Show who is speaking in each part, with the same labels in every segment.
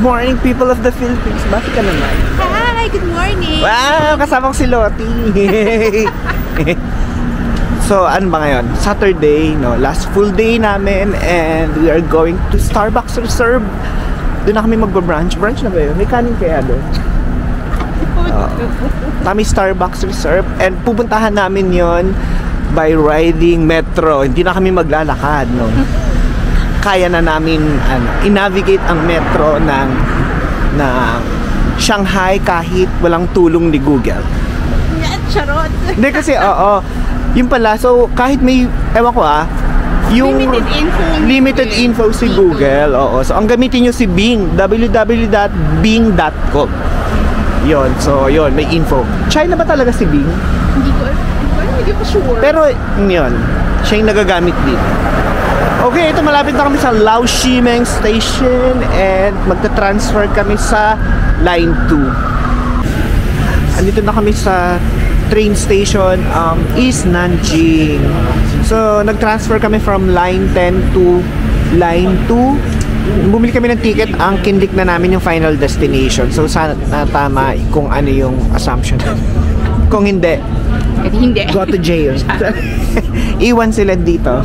Speaker 1: morning, people of the Philippines. Bakit ka naman?
Speaker 2: Hi, good morning.
Speaker 1: Wow, kasama ko si Lottie. So, ano ba ngayon? Saturday, no? Last full day namin and we are going to Starbucks Reserve. Doon na kami magba-brunch. Brunch na ba yun? May kanin kaya doon? Kami Starbucks Reserve and pupuntahan namin yon by riding metro. Hindi na kami maglalakad, no? Kaya na namin i-navigate ang metro ng Shanghai kahit walang tulong ni Google.
Speaker 2: Charot.
Speaker 1: Hindi kasi, yung pala, so kahit may, ewan ko yung limited info si Google, so ang gamitin nyo si Bing, www.bing.com. Yon, so yon, may info. China ba talaga si Bing?
Speaker 2: Hindi ko sure.
Speaker 1: Pero yun, siya yung nagagamit dito. Okay, ito malapit na kami sa Laoshimeng Station and magta-transfer kami sa Line 2. Andito na kami sa train station East Nanjing. So, nag-transfer kami from Line 10 to Line 2. Bumili kami ng ticket, ang kindik na namin yung final destination. So, sana tama kung ano yung assumption. Kung hindi, go to jail. Iwan sila dito.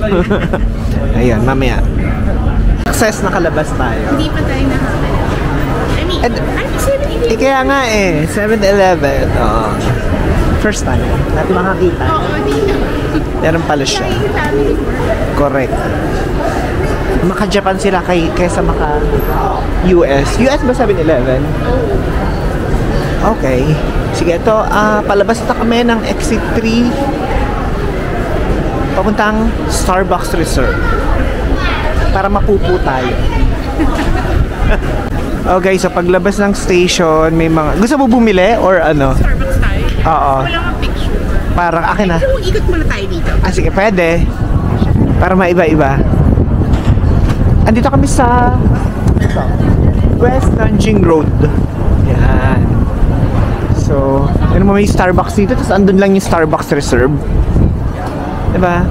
Speaker 1: Ayun, mamaya. Success, nakalabas tayo.
Speaker 2: Hindi pa tayo nakakalabas. I mean, I'm 7-Eleven.
Speaker 1: Kaya nga 7-Eleven. First time natin makakita.
Speaker 2: Oo, dito.
Speaker 1: Meron pala siya. Correct. Maka-Japan sila kaysa maka-US. US ba 7-Eleven? Okay. Sige, ito, palabas na kami ng exit 3 papuntang Starbucks Reserve para mapupo tayo. Okay, so paglabas ng station, may mga... Gusto mo bumili or ano?
Speaker 2: Starbucks tayo.
Speaker 1: Oo.
Speaker 2: Wala kang picture.
Speaker 1: Parang akin na.
Speaker 2: Gusto mo ikot muna tayo dito?
Speaker 1: Sige, pwede. Para maiba-iba. Andito kami sa West Nanjing Road. Yan. So, ano mo, may Starbucks dito, tapos andun lang yung Starbucks Reserve. Diba?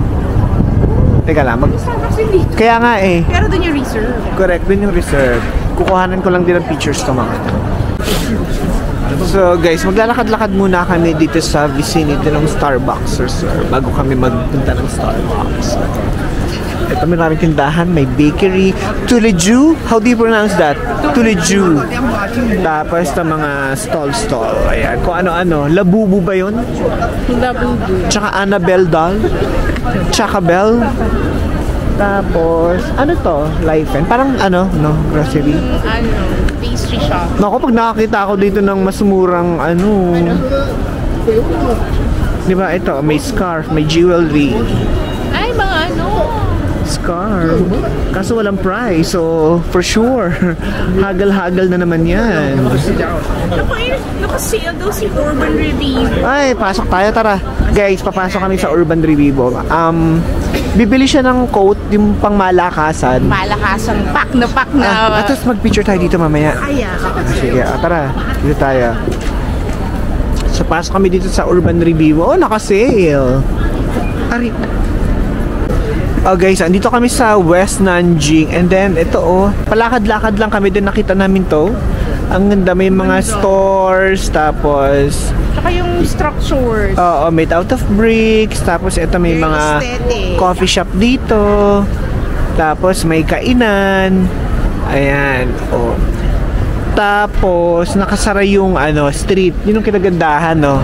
Speaker 1: Teka lang,
Speaker 2: Starbucks din dito.
Speaker 1: kaya nga
Speaker 2: Pero dun yung reserve.
Speaker 1: correct, dun yung reserve. Kukuhanan ko lang din ang pictures to mga. So guys, maglalakad-lakad muna kami dito sa vicinity ng Starbucks Reserve bago kami magpunta ng Starbucks. Ito, may maraming tindahan, may bakery, Tuleju. How do you pronounce that? Tuleju. Tapos ito mga stall. Ayan, kung ano-ano. Labubu ba yun?
Speaker 2: Labubu.
Speaker 1: Tsaka Annabelle doll. Tsaka Bell. Tapos, ano to? Life and parang grocery.
Speaker 2: Pastry shop.
Speaker 1: Naku, pag nakakita ako dito ng mas murang di ba, ito, may scarf, may jewelry.
Speaker 2: Ay, mga
Speaker 1: Scarf. Kaso walang price, so for sure, hagal-hagal na naman yan.
Speaker 2: Nakasale daw si Urban Review.
Speaker 1: Ay, pasok tayo, tara. Guys, papasok kami sa Urban Revivo. Bibili siya ng coat, yung pang malakasan.
Speaker 2: Malakasang pack na.
Speaker 1: At tapos mag-picture tayo dito mamaya. Sige, tara. Dito tayo. So, pasok kami dito sa Urban Revivo. Oh, naka-sale. Ari. Oh guys, andito kami sa West Nanjing. And then, ito palakad-lakad lang kami din, nakita namin to. Ang ganda, may mga stores, tapos...
Speaker 2: Tsaka yung structures.
Speaker 1: Oo, made out of bricks. Tapos, ito may mga coffee shop dito. Tapos, may kainan. Ayan, Tapos, nakasara yung street. Yun yung kinagandahan, no?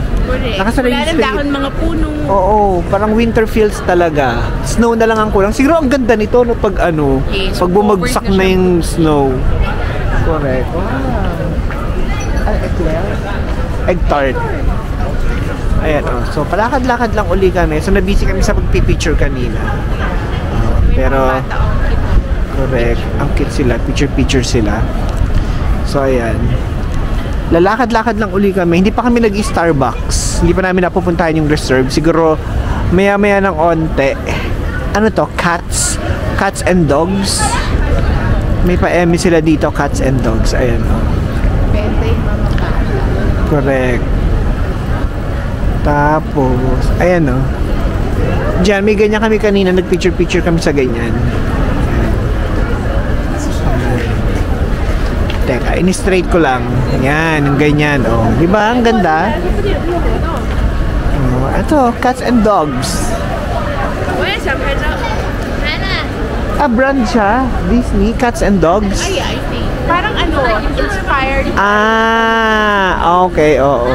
Speaker 1: Nakasara yung street.
Speaker 2: Wala ng mga punong.
Speaker 1: Oo, parang winter feels talaga. Snow na lang ang kulang. Siguro ang ganda nito, no, pag
Speaker 2: yes,
Speaker 1: pag bumagsak na yung snow. Correct. Wow. Egg tart. Ayan, So, palakad-lakad lang uli kami. So, nabisi kami sa pagpipicture kanina. Pero, correct. Ang cute sila. Picture sila. So, ayan. Lalakad-lakad lang uli kami. Hindi pa kami nag-Starbucks. Hindi pa namin napupuntahan yung reserve. Siguro, maya-maya ng onte. Ano to? Cats and dogs. May pa-emi sila dito, cats and dogs. Ayan. Correct. Tapos, ayan Diyan, may ganyan kami kanina. Nag-picture kami sa ganyan. Teka, in-straight ko lang. Yan, yung ganyan. Oh, di ba? Ang ganda. Oh, ito, cats and dogs. Brand siya. Disney, cats and dogs.
Speaker 2: Ay, I think. Parang inspired.
Speaker 1: Okay, oo.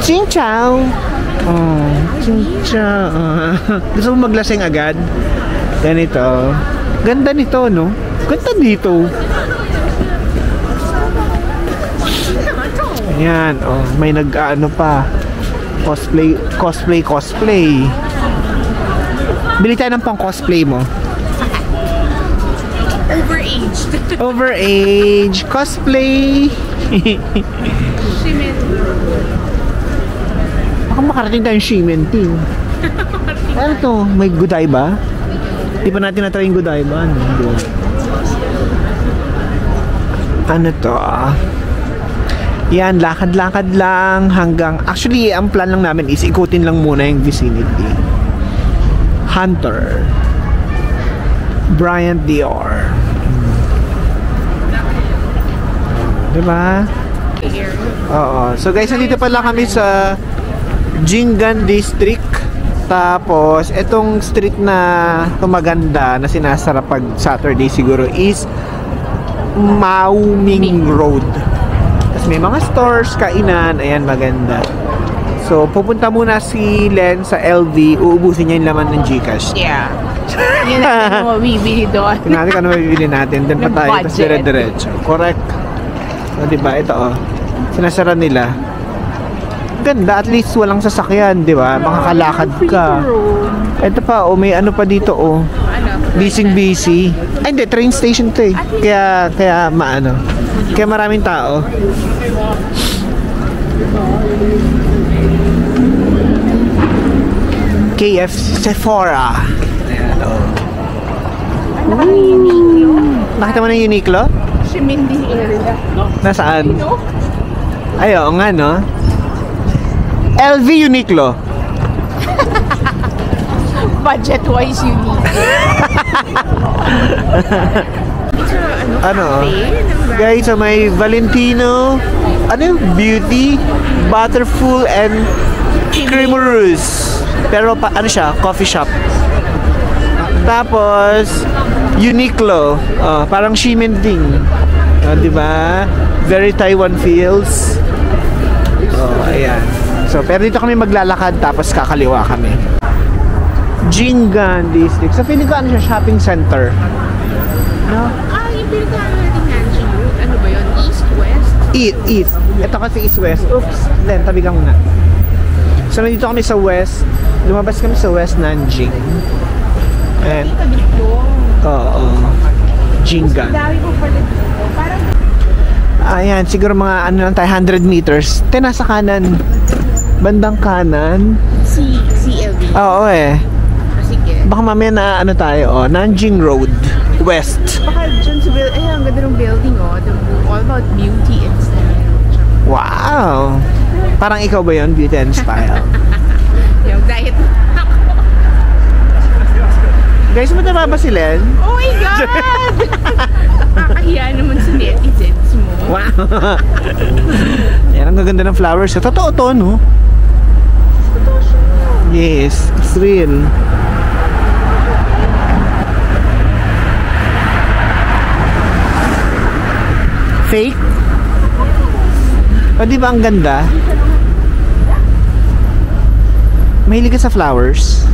Speaker 1: Ching chow. Oh, ching chow. Gusto mo maglasing agad? Ganito. Ganda nito, no? Ganda dito. Ayan, oh, may nag-ano pa. Cosplay. Bili tayo ng pang-cosplay mo. Overage. Cosplay. Baka makarating tayong Shimenting. Ano to? May Godiva? Di pa natin na-try yung Godiva. Ano to? Yan, lakad-lakad lang hanggang... Actually, ang plan lang namin is ikutin lang muna yung vicinity. Hunter. Bryant Dior. Diba? Oo. So guys, nandito pala kami sa Jingan District. Tapos, itong street na maganda na sinasara pag Saturday siguro is Maoming Road. Tapos may mga stores, kainan. Ayan, maganda. So, pupunta muna si Len sa LV. Uubusin niya yung laman ng Gcash.
Speaker 2: Yeah. Yun natin ang mabibili doon.
Speaker 1: Tingnan natin kung ano mabibili natin. Doon pa tayo. Tapos dire-diretso. Correct. So, diba? Ito, oh. Sinasara nila. Ganda. At least walang sasakyan, diba? Makakalakad ka. Ito pa, oh. May ano pa dito, oh. Busy. Ay, hindi. Train station to, eh. Kaya maano. Kaya maraming tao. KF Sephora. Ayan, oh. Nakita mo na yung Uniqlo?
Speaker 2: Shimindi area.
Speaker 1: Nasaan? Ay, oo nga, no? LV Uniqlo.
Speaker 2: Budget-wise, unique.
Speaker 1: Ano? Guys, so may Valentino, Beauty, Butterful, and Creamerous. Pero ano siya? Coffee shop. Tapos Uniqlo, parang Shimenting. Diba? Very Taiwan feels. Ayan. So, pero dito kami maglalakad tapos kakaliwa kami. Jingan District. So, feeling ko ano siya? Shopping center. No?
Speaker 2: Yung pinagkano natin Nanjing Road. Ano ba yun? East-West?
Speaker 1: East. Ito kasi East-West. Oops. Then, tabi ka muna. So, nandito kami sa West. Lumabas kami sa West Nanjing. And, Jingan. Ayan, siguro mga ano lang tayo, 100 meters. Nasa kanan. Bandang kanan.
Speaker 2: CLV.
Speaker 1: Oo, eh.
Speaker 2: Sige.
Speaker 1: Baka mamaya na ano tayo, Nanjing Road, West.
Speaker 2: Baka dyan sa building, ang ganda ng building, all about beauty and style.
Speaker 1: Wow! Parang ikaw ba yun, beauty and style?
Speaker 2: Yung diet.
Speaker 1: Guys, mataba ba si Len?
Speaker 2: Oh my God! Nakakahiya naman sa netizens mo.
Speaker 1: Wow! Yan, ang gaganda ng flowers. Totoo to, no?
Speaker 2: Totoo siya.
Speaker 1: Yes, it's real. Fake? O, di ba ang ganda? Mahilig ka sa flowers?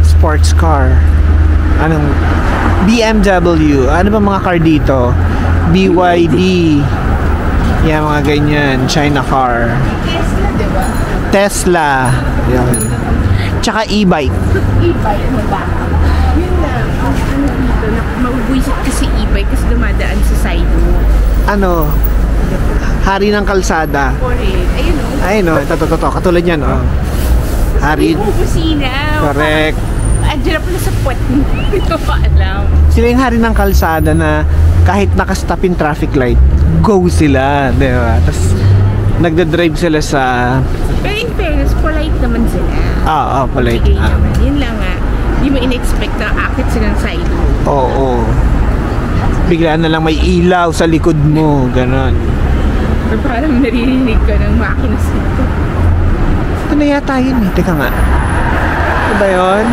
Speaker 1: Sports car. Anong BMW? Ano ba mga car dito? BYD. Yan, mga ganyan. China car.
Speaker 2: Tesla, diba?
Speaker 1: Tesla. Yan. Tsaka e-bike.
Speaker 2: E-bike, ano ba? Yun lang. Dito, mabubuisit kasi e-bike kasi dumadaan sa sidewalk.
Speaker 1: Ano? Hari ng kalsada.
Speaker 2: Correct. Ayun,
Speaker 1: Ayun, no? Ito. Katulad yan, oh. Hari.
Speaker 2: Busina.
Speaker 1: Correct.
Speaker 2: Andiyan na pala sa puwet mo. Hindi ko pa alam.
Speaker 1: Sila yung hari ng kalsada na kahit nakastop in traffic light, go sila, di ba? Tapos, nagdadrive sila sa...
Speaker 2: Pero in fairness, polite naman sila.
Speaker 1: polite.
Speaker 2: Sige naman. Yun lang nga. Hindi mo in-expect na akit silang side road.
Speaker 1: Oo. Bigla na lang may ilaw sa likod mo, ganon.
Speaker 2: Or parang naririnig ka ng makina dito.
Speaker 1: Ito na yata yun eh. Teka nga. Ito ba yun?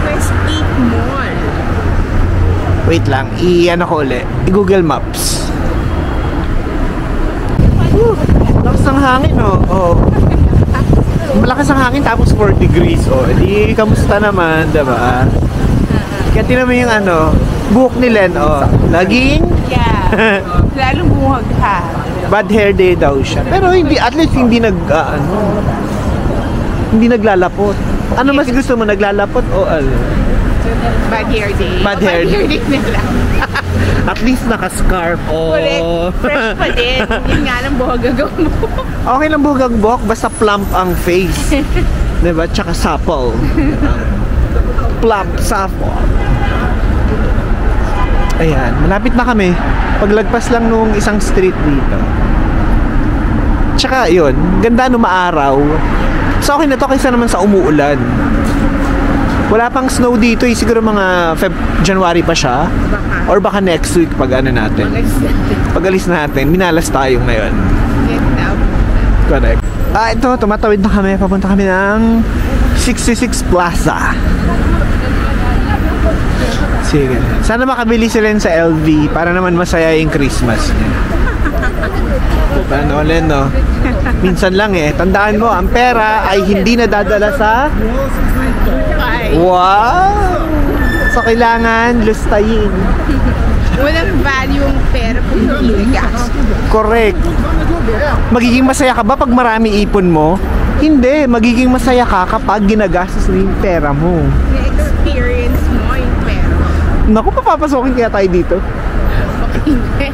Speaker 2: Westgate Mall.
Speaker 1: Wait lang. I-ano ko ulit. I-Google Maps. Lakas ng hangin, oh. Malakas ang hangin tapos 4 degrees, oh. Di, kamusta naman, diba? Kaya tinan mo yung buhok ni Len, oh. Laging?
Speaker 2: Yeah. Lalong bumuhag ha.
Speaker 1: Bad hair day daw siya. Pero hindi, at least hindi hindi naglalapot. Ano mas gusto mo, naglalapot o ano?
Speaker 2: Bad hair day.
Speaker 1: Bad hair day
Speaker 2: nila.
Speaker 1: At least naka-scarf. Oh.
Speaker 2: Fresh pa din. Yun nga lang buhag gagawin mo.
Speaker 1: Okay lang buhag buhok, basta plump ang face. Diba? Tsaka supple. Plump, supple. Ayan, malapit na kami. Paglagpas lang nung isang street dito. Tsaka yun, ganda nung maaraw. So okay na to kaysa naman sa umuulan. Wala pang snow dito eh. Siguro mga January pa siya. Or baka next week pag natin. Pag alis natin, minalas tayo ngayon. Correct. Ito, tumatawid na kami. Papunta kami ng 66 Plaza. Sige. Sana makabili sila sa LV para naman masaya yung Christmas. Paano ulit, no? Minsan lang eh. Tandaan mo, ang pera ay hindi nadadala sa... Wow! So, kailangan lustayin.
Speaker 2: Walang value ang pera kung hindi nagas.
Speaker 1: Correct. Magiging masaya ka ba pag marami ipon mo? Hindi. Magiging masaya ka kapag ginagastos mo yung pera mo.
Speaker 2: Na-experience mo yung pera.
Speaker 1: Naku, papapasokin kaya tayo dito.
Speaker 2: Hindi.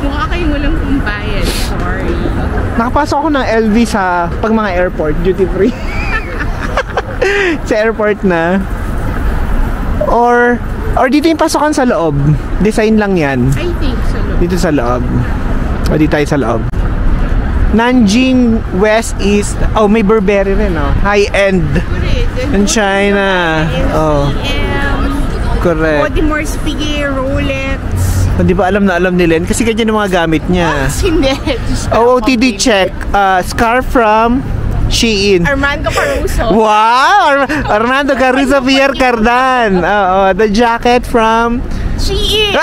Speaker 2: Mukha kayong walang kumbayad. Sorry.
Speaker 1: Nakapasok ako ng LV sa pag mga airport, duty free. Sa airport na. Or dito yung pasokan sa loob. Design lang yan.
Speaker 2: I think so.
Speaker 1: Dito sa loob. O dito tayo sa loob. Nanjing West East. Oh, may Burberry rin, oh. High-end. In China. Oh. Correct.
Speaker 2: Audemars Piguet, Rolex.
Speaker 1: Hindi ba alam na alam ni Len? Kasi ganyan yung mga gamit niya.
Speaker 2: Hindi.
Speaker 1: OOTD check. Scarf from Shein.
Speaker 2: Armando Caruso.
Speaker 1: Wow! Armando Caruso, Pierre Cardan. The jacket from
Speaker 2: Shein.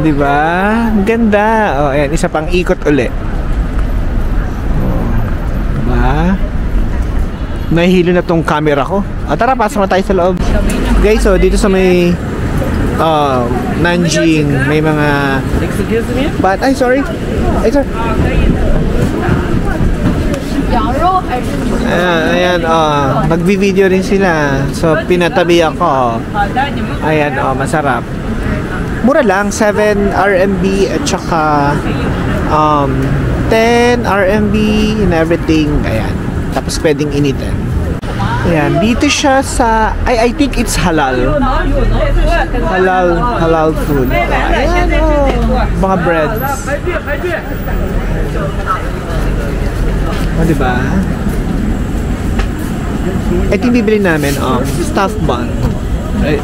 Speaker 1: Diba? Ganda. Ayan, isa pang ikot uli. Diba? Nahihilo na tong camera ko. Tara, pasok na tayo sa loob. Guys, dito sa may Nanjing, may mga... Excuse me? Sorry. Ayan, nagvi-video rin sila. So, pinatabi ako. Ayan, masarap. Mura lang, 7 RMB at saka 10 RMB and everything. Ayan. Tapos pwedeng initin. Ayan, dito siya sa... I think it's halal. Halal food. Ayan, mga breads. Diba? Ito yung bibili namin, stuffed bun. Right?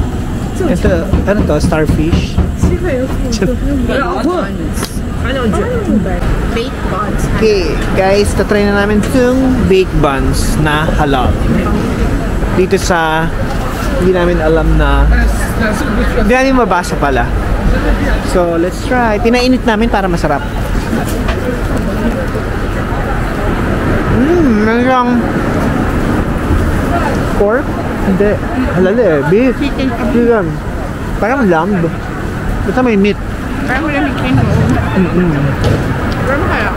Speaker 1: Ito, ano to? Starfish?
Speaker 2: Baked buns.
Speaker 1: Okay, guys, tatry na namin itong baked buns na halal. Dito sa, hindi namin alam na, hindi namin mabasa pala. So, let's try. Pinainit namin para masarap. Meron pork? Hindi. Halal eh. Beef. Chicken. Parang lamb. Basta may meat.
Speaker 2: Parang wala may kin mo. Pero kaya?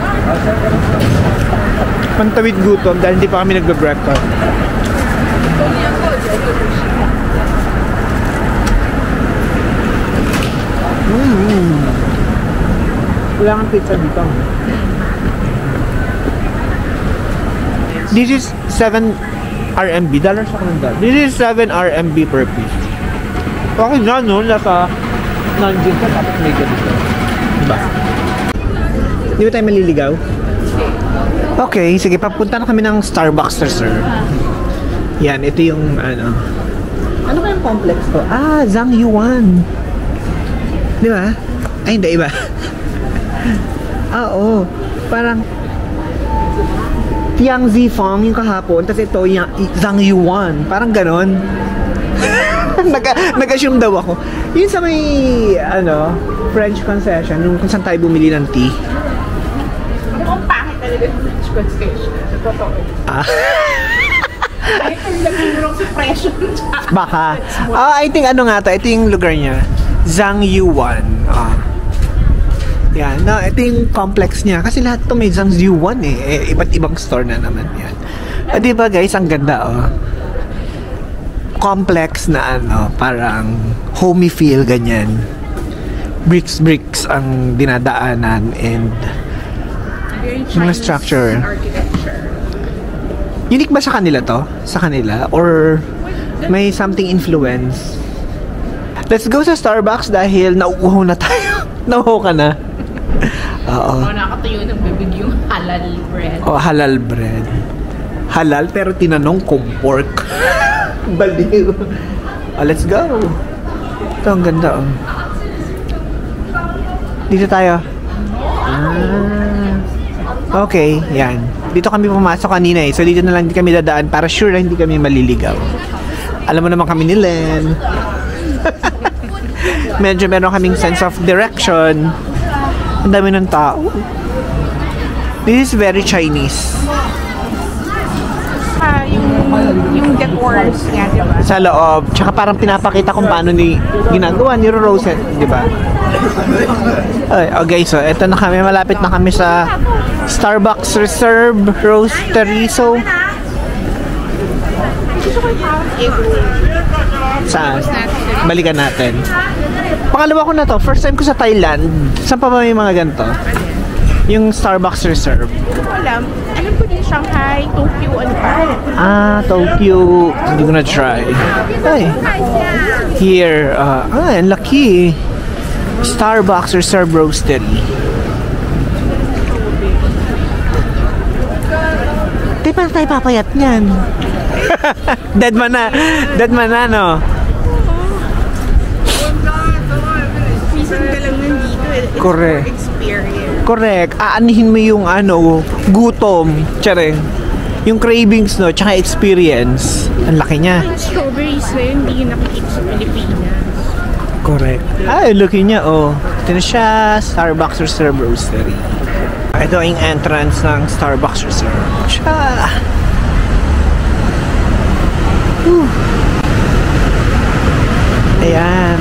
Speaker 1: Pantawid gutom dahil hindi pa kami nagbe-breakfast. Wala kang pizza dito. This is 7 RMB. Dollars ako ng dollar. This is 7 RMB per piece. Okay na, no? Nasa Nanjing ka, tapos may ganito. Diba? Di ba tayo maliligaw? Okay, sige. Papunta na kami ng Starbucks, sir. Yan, ito yung ano. Ano kayong complex to? Ah, Zhang Yuan. Di ba? Ay, hindi, iba. Oo. Parang Tiang Zifang yung kahapon, tapos ito Zhang Yuan. Parang ganon. Nag-assume daw ako. Yun sa may, ano, French concession, yung kung saan tayo bumili ng tea.
Speaker 2: Mukhang pangit talaga yung French concession. Totoo.
Speaker 1: Ah.
Speaker 2: Ito yung nagtulong sa presyo.
Speaker 1: Baka. I think ano nga to, ito yung lugar niya. Zhang Yuan. Yan. No, ito yung complex niya. Kasi lahat to may Zhang Yuan eh. Iba't ibang store na naman yan. Diba guys, ang ganda complex na ano, parang homey feel, ganyan. Bricks ang dinadaanan and mga structure.
Speaker 2: Architecture.
Speaker 1: Unique ba sa kanila to? Sa kanila? Or may something influence? Let's go sa Starbucks dahil nauuhaw na tayo. Nauuhaw ka na? Oo.
Speaker 2: Nakakatayo ng bibig yung halal bread.
Speaker 1: Halal bread. Halal pero tinanong kung pork. Baliw. Let's go. Ito ang ganda Dito tayo. Okay, yan. Dito kami pumasok kanina So dito na lang kami dadaan para sure na hindi kami maliligaw. Alam mo naman kami ni Len. Medyo meron kaming sense of direction. Ang dami ng tao. This is very Chinese.
Speaker 2: Yung decors nga, diba?
Speaker 1: Sa loob. Tsaka parang pinapakita kung paano ginagawa ni Rose, diba? Okay, so eto na kami. Malapit na kami sa Starbucks Reserve Roastery. So, saan? Balikan natin. Pangalawa ko na to. First time ko sa Thailand. Saan pa ba may mga ganito? Yung Starbucks Reserve.
Speaker 2: Hindi ko alam. Alam ko din Shanghai, Tokyo, ano pa?
Speaker 1: Tokyo. Hindi ko na try. Ay. Here. Ang laki. Starbucks Reserve Roastery. Di pa tayo papayat niyan. Dead man na, no?
Speaker 2: Season ka lang nandito. It's
Speaker 1: Correct.
Speaker 2: for experience.
Speaker 1: Correct. Aanihin mo yung gutom. Tsareng. Yung cravings, no? Tsaka experience. Ang laki niya.
Speaker 2: Yung strawberries na yun, hindi yun nakikita sa Pilipinas.
Speaker 1: Correct. Laki niya, Ito na siya, Starbucks Reserve Roastery. Ito ang entrance ng Starbucks Reserve. Siya. Ayan.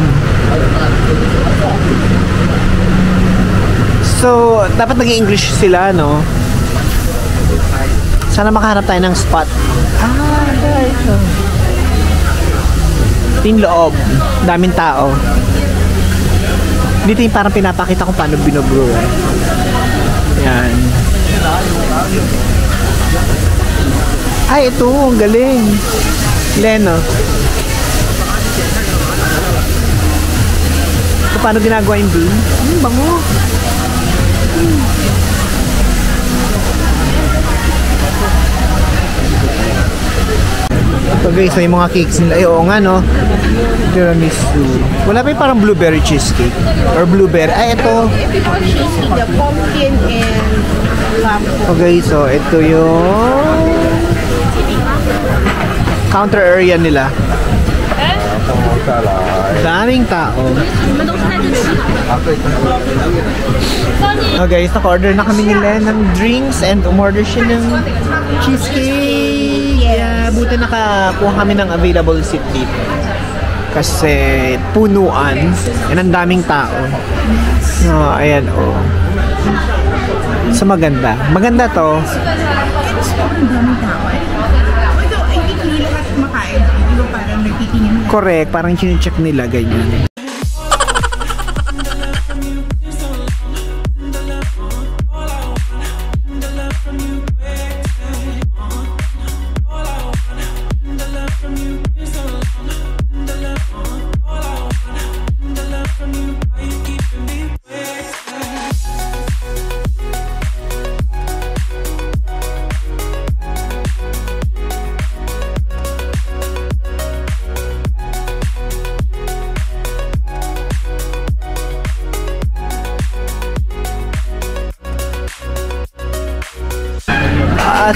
Speaker 1: So, dapat nag-English sila, no? Sana makahanap tayo ng spot. Ito. Ito yung loob. Daming tao. Dito yung parang pinapakita kung paano binobrew. Yan. Ito. Ang galing. Leno. So, paano ginagawa yung bean? Bango. So guys, may mga cakes nila. Oo nga, no? Tiramisu. Wala pa yung parang blueberry cheesecake? Or blueberry. Ito.
Speaker 2: Ito yung cheesecake, the pumpkin and lamb.
Speaker 1: Okay, so ito yung counter area nila. Daming tao. Okay, guys, naka-order na kami nila ng drinks and umorder siya ng cheesecake. Yeah, buti nakakuha kami ng available seat dito. Kasi punuan. And ang daming tao. Ayan, So maganda. Maganda to.
Speaker 2: Ang daming tao. Ito, hindi lahat makain. Ito parang nagtitingin.
Speaker 1: Correct, parang chine-check nila ganyan.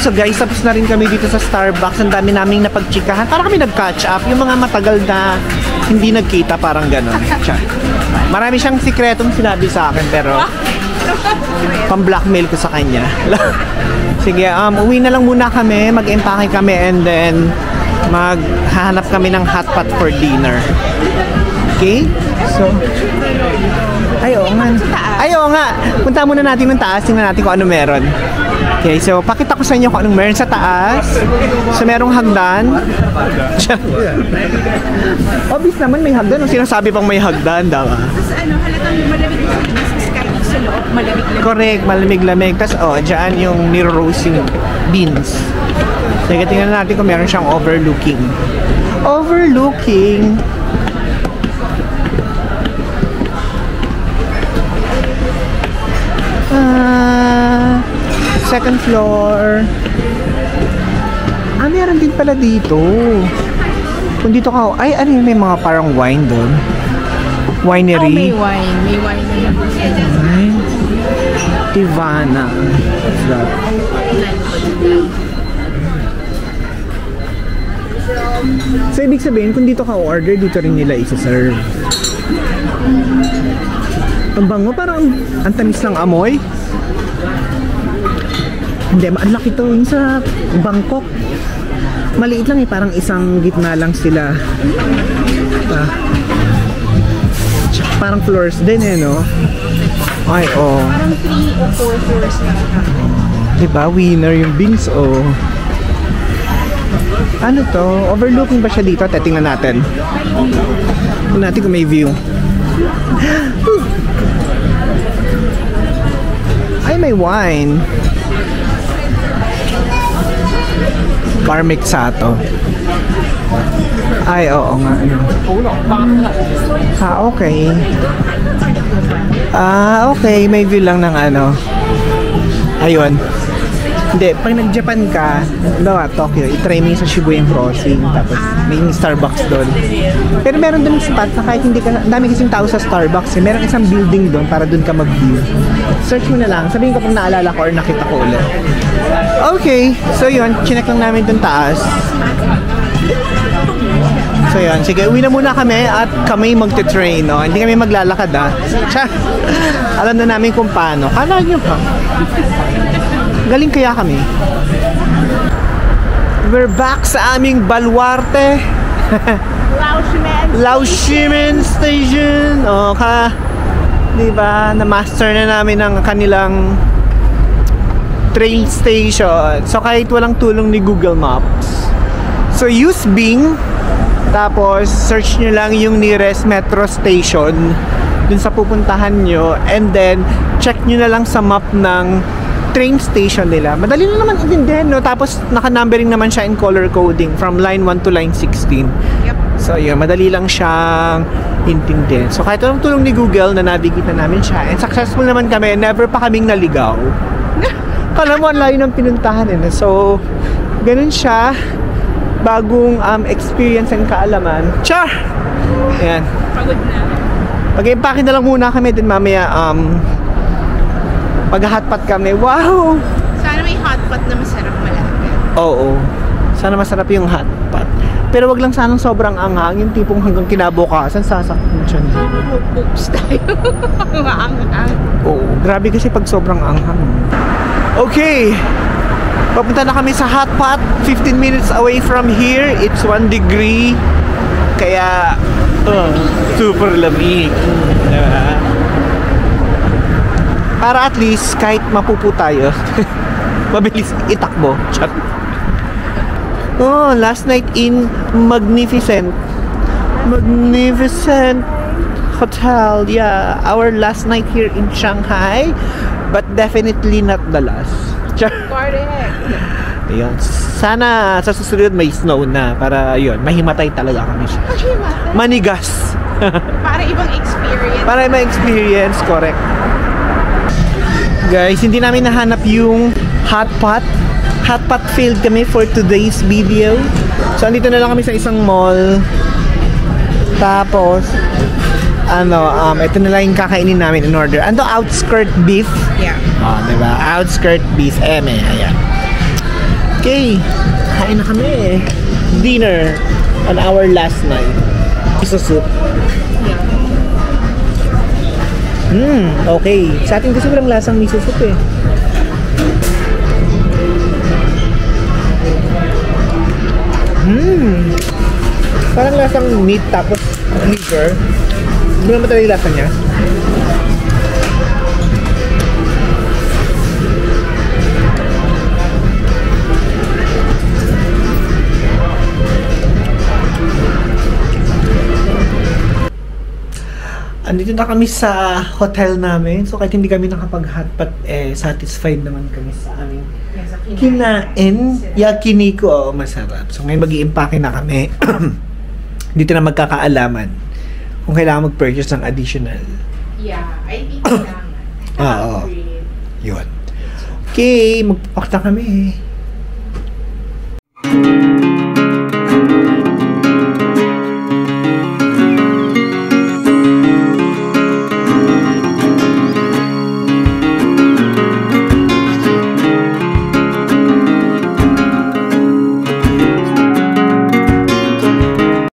Speaker 1: So guys, tapos na rin kami dito sa Starbucks. Ang dami naming napagchikahan. Para kami nag-catch up. Yung mga matagal na hindi nagkita, parang gano'n. Marami siyang sikretong sinabi sa akin, pero pang-blackmail ko sa kanya. Sige, uwi na lang muna kami. Mag-empake kami and then maghahanap kami ng hot pot for dinner. Okay? So, oo nga. Punta muna natin ng taas. Tingnan natin kung ano meron. Okay, so pakita ko sa inyo kung anong meron sa taas. So, merong hagdan. Obvious naman may hagdan. Ang sinasabi pang may hagdan, daw.
Speaker 2: Tapos halatang malamig sa loob, malamig-lamig.
Speaker 1: Correct, malamig-lamig. Tapos, dyan yung niro-roasting beans. Sige, tingnan natin kung meron siyang overlooking. Second floor. Meron din pala dito. Kung dito ka, ano yun, may mga parang wine doon. Winery.
Speaker 2: May wine. May wine na yan.
Speaker 1: Tivana. What's that? So, ibig sabihin, kung dito ka order, dito rin nila isa-serve. Ang bango, parang ang tamis ng amoy. Hindi, ang laki to yung sa Bangkok. Maliit lang parang isang gitna lang sila. Parang floors din no? Ay,
Speaker 2: Parang 3 o 4 floors na.
Speaker 1: Diba, winner yung beans, Ano to? Overlooking ba siya dito? Tingnan natin. Tingnan natin kung may view. Ay, may wine. Bar Mixato. Ay, oo nga. Okay. Okay. May view lang ng Ayun. Hindi, pag nag-Japan ka, Tokyo, itry mo yung sa Shibuya Crossing, tapos may Starbucks doon. Pero meron doon spot na kahit hindi ka, dami kasing tao sa Starbucks, meron isang building doon para doon ka mag-view. Search mo na lang, sabihin ko kung naalala ko or nakita ko ulit. Okay, so yun, chinek lang namin doon taas. So yun, sige, uwi na muna kami at kami magte-train, Hindi kami maglalakad, Alam na namin kung paano. Kala nyo pa. Galing kaya kami. We're back sa aming baluarte. Laoximen Station. Diba? Na-master na namin ang kanilang train station. So kahit walang tulong ni Google Maps. So use Bing. Tapos search nyo lang yung nearest metro station dun sa pupuntahan nyo. And then check nyo na lang sa map ng train station nila. Madali na naman intindihan, Tapos naka-numbering naman siya in color coding from line 1 to line 16.
Speaker 2: Yep.
Speaker 1: So yun, madali lang siyang intindihan. So kahit walang tulong ni Google, na-navigate na namin siya. And successful naman kami. Never pa kaming naligaw. Kala mo, ang layo ng pinuntahan. So, ganun siya. Bagong experience and kaalaman. Char! Ayan.
Speaker 2: Pagod na.
Speaker 1: Mag-empake na lang muna kami. Din mamaya, mag-hotpot kami. Wow!
Speaker 2: Sana may hotpot na masarap malapit.
Speaker 1: Oo. Sana masarap yung hotpot. Pero wag lang sanang sobrang anghang. Yung tipong hanggang kinabukasan, sasakit siya.
Speaker 2: Oops tayo. Maanghang.
Speaker 1: Oo. Grabe kasi pag sobrang anghang. Okay. Papunta na kami sa hotpot. 15 minutes away from here. It's 1 degree. Kaya, super lamig. Diba? Para at least kahit mapupo tayo, mabilis itakbo. Last night in Magnificent Hotel. Yeah, our last night here in Shanghai, but definitely not the last.
Speaker 2: Correct.
Speaker 1: Ayun. Sana sa susunod may snow na para mahimatay talaga kami. Manigas.
Speaker 2: Para ibang experience.
Speaker 1: Para ibang experience, correct. Guys, hindi namin nahanap yung hotpot. Hotpot failed kami for today's video. So, andito na lang kami sa isang mall. Tapos, ito na lang yung kakainin namin in order. Outskirt beef.
Speaker 2: Yeah.
Speaker 1: Diba? Outskirt beef. Ayan. Okay, kain na kami. Dinner on our last night. Miso soup. Okay. Sa atin kasi walang lasang miso soup eh. Parang lasang meat tapos liver. Hindi naman talaga yung lasa niya. Andito na kami sa hotel namin. So kahit hindi kami nakapag-hotpot, satisfied naman kami sa aming kinain. Yakiniku, masarap. So ngayon mag-i-impake na kami. Dito na magkakaalaman kung kailangan mag-purchase ng additional.
Speaker 2: Yeah, I think kailangan.
Speaker 1: Oo. Yun. Okay, magpapak na kami.